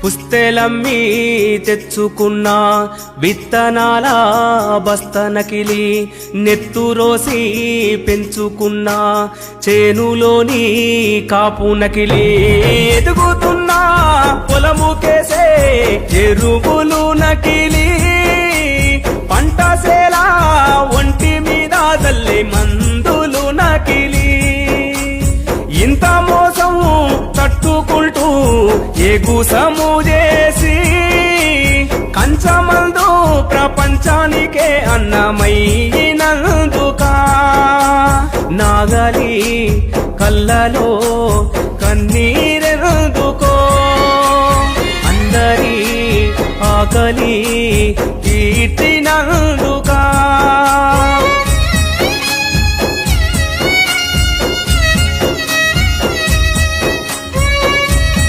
పుస్తెలమ్మి తెచ్చుకున్న విత్తనాల బస్తనకిలి నెత్తురోసి పెంచుకున్న చేనులోని కాపునకిలి ఎదుగుతున్న పొలముకేసే ఎరువులు నకిలి పంట సేలా ఒంటి మీద తల్లి మందులు నకిలి ఇంత మోసం తట్టుకుంటూ ఎగుసము చేసి కంచమందు ప్రపంచానికే అన్నమైనందుక నాగలి కళ్ళలో కన్నీ